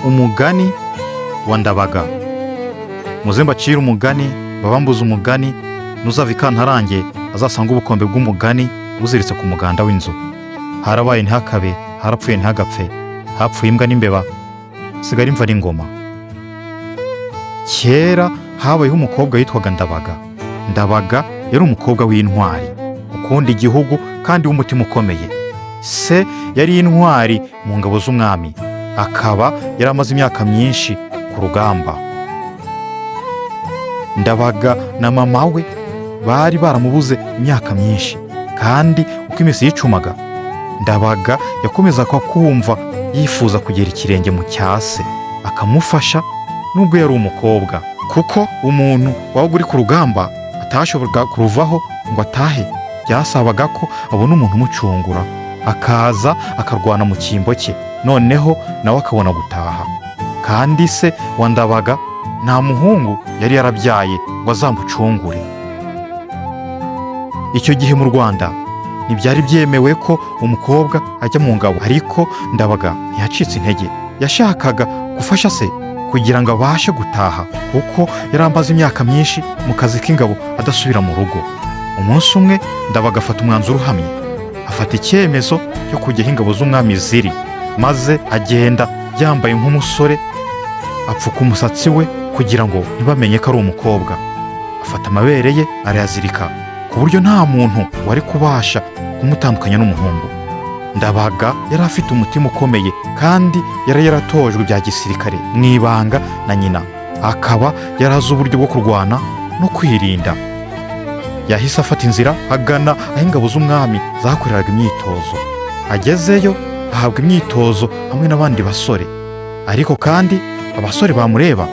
umugani wa Ndabaga. Muze mbacire umugani, babambuze umugani, nuzava ikantarange azasanga ubukombe bw'umugani buziritse ku muganda w'inzu. Harabaye ntihakabe, harapfuye ntihagapfe, hapfuye imbwa n'imbeba, sigara imva n'ingoma. Kera habayeho umukobwa yitwaga Ndabaga. Ndabaga yari umukobwa w'intwari, ukunda igihugu kandi w'umutima ukomeye. Se yari intwari mu ngabo z'umwami, akaba yari amaze imyaka myinshi ku rugamba. Ndabaga na mama we bari baramubuze imyaka myinshi, kandi uko iminsi yicumaga, Ndabaga yakomezaga kumva yifuza kugera ikirenge mu cya se akamufasha, nubwo yari umukobwa, kuko umuntu wabaga uri ku rugamba atashoboraga kuruvaho ngo atahe. Byasabaga ko abona umuntu umucungura, akaza akarwana mu cyimbo cye, noneho nawe akabona gutaha. Kandi se wa Ndabaga nta muhungu yari yarabyaye ngo azamucungure. Icyo gihe mu Rwanda ntibyari byemewe ko umukobwa ajya mu ngabo, ariko Ndabaga ntiyacitse intege. Yashakaga gufasha se kugira ngo abashe gutaha, kuko yari amaze imyaka myinshi mu kazi k'ingabo adasubira mu rugo. Umunsi umwe Ndabaga afata umwanzuro uhamye, afata icyemezo cyo kujya aho ingabo z'umwami ziri, maze agenda yambaye nk'umusore, apfuka umusatsi we kugira ngo ntibamenye ko ari umukobwa. Afata amabere ye arayazirika ku buryo nta muntu wari kubasha kumutandukanya n'umuhungu. Ndabaga yari afite umutima ukomeye, kandi yari yaratojwe bya gisirikare mu ibanga na nyina, akaba yari azi uburyo bwo kurwana no kwirinda. Yahise afata inzira agana aho ingabo z'umwami zakoreraga imyitozo. Agezeyo ahabwa imyitozo hamwe n'abandi basore, ariko kandi abasore bamureba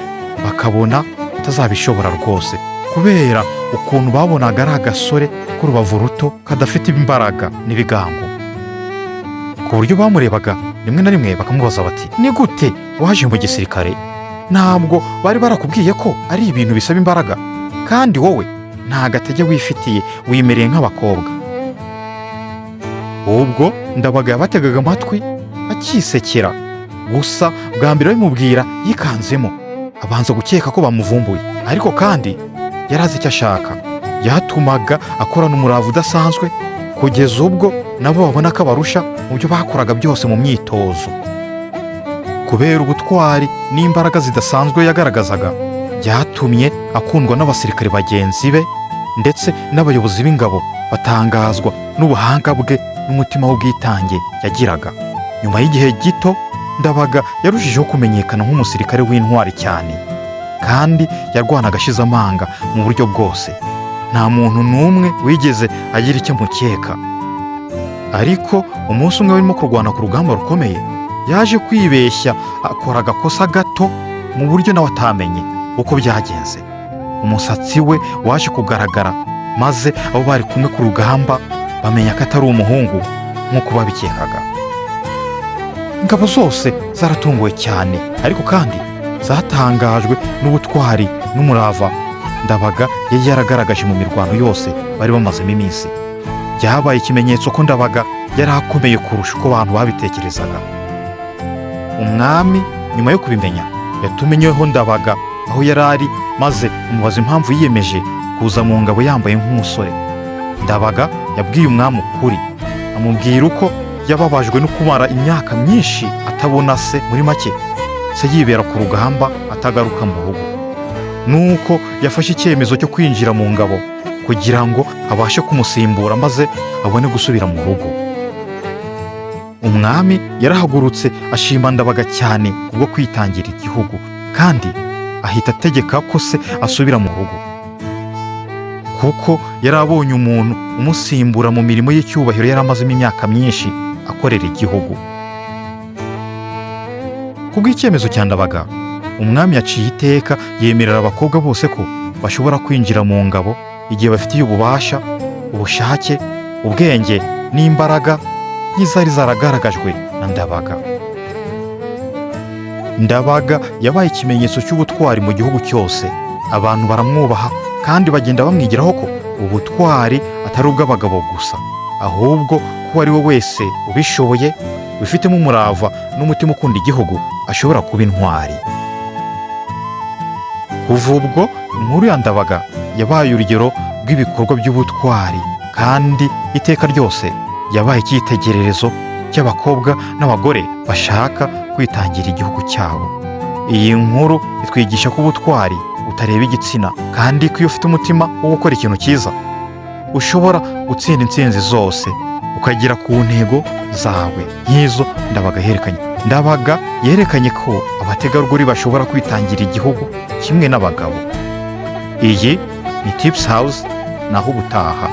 bakabona atazabishobora rwose, kubera ukuntu babonaga ari agasore k'urubavu ruto kadafite imbaraga n'ibigango, ku buryo bamurebaga rimwe na rimwe bakamubaza bati, ni gute waje mu gisirikare? Ntabwo bari barakubwiye ko ari ibintu bisaba imbaraga, kandi wowe nta gatege wifitiye, wimereye nk'abakobwa. Ubwo Ndabaga yabategaga amatwi akisekera, gusa bwa mbere babimubwira yikanzemo, abanza gukeka ko bamuvumbuye, ariko kandi yari azi icyo ashaka. Byatumaga akorana umurava udasanzwe, kugeza ubwo nabo babona ko abarusha mu byo bakoraga byose mu myitozo. Kubera ubutwari n'imbaraga zidasanzwe yagaragazaga, byatumye akundwa n'abasirikare bagenzi be, ndetse n'abayobozi b'ingabo batangazwa n'ubuhanga bwe n'umutima w'ubwitange yagiraga. Nyuma y'igihe gito, Ndabaga yarushijeho kumenyekana nk'umusirikare w'intwari cyane, kandi yarwanaga ashize amanga mu buryo bwose. Nta muntu n'umwe wigeze agira icyo amukeka. Ariko umunsi umwe barimo kurwana ku rugamba rukomeye, yaje kwibeshya akora agakosa gato mu buryo nawe atamenye uko byagenze. Umusatsi we waje kugaragara, maze abo bari kumwe ku rugamba bamenya ko atari umuhungu nk'uko babikekaga. Ingabo zose zaratunguwe cyane, ariko kandi zatangajwe n'ubutwari n'umurava Ndabaga yari yaragaragaje mu mirwano yose bari bamazemo iminsi. Byabaye ikimenyetso ko Ndabaga yari akomeye kurusha uko abantu babitekerezaga. Umwami nyuma yo kubimenya yatumenyeho Ndabaga aho yari ari, maze amubaza impamvu yiyemeje kuza mu ngabo yambaye nk'umusore. Ndabaga yabwiye umwami ukuri, amubwira uko yababajwe no kumara imyaka myinshi atabona se, muri make se yibera ku rugamba atagaruka mu rugo. Nuko yafashe icyemezo cyo kwinjira mu ngabo kugira ngo abashe kumusimbura, maze abone gusubira mu rugo. Umwami yarahagurutse ashima Ndabaga cyane kubwo kwitangira igihugu, kandi ahita ategeka ko se asubira mu rugo, kuko yari abonye umuntu umusimbura mu mirimo y'icyubahiro yari amazemo imyaka myinshi akorera igihugu. Kubw'icyemezo cya Ndabaga, umwami yaciye iteka yemerera abakobwa bose ko bashobora kwinjira mu ngabo igihe bafitiye ububasha, ubushake, ubwenge n'imbaraga nk'izari zaragaragajwe na Ndabaga. Ndabaga yabaye ikimenyetso cy'ubutwari mu gihugu cyose. Abantu baramwubaha, kandi bagenda bamwigiraho ko ubutwari atari ubw'abagabo gusa, ahubwo ko uwo ari we wese ubishoboye wifitemo umurava n'umutima ukunda igihugu ashobora kuba intwari. Kuva ubwo inkuru ya Ndabaga yabaye urugero rw'ibikorwa by'ubutwari, kandi iteka ryose yabaye icyitegererezo cy'abakobwa n'abagore bashaka kwitangira igihugu cyabo. Iyi nkuru itwigisha ko ubutwari butareba igitsina, kandi ko iyo ufite umutima wo gukora ikintu cyiza ushobora gutsinda intsinzi zose ukagera ku ntego zawe nk'izo Ndabaga yerekanye. Ndabaga yerekanye ko abategarugori bashobora kwitangira igihugu kimwe n'abagabo. Iyi ni Tips House, naho ubutaha.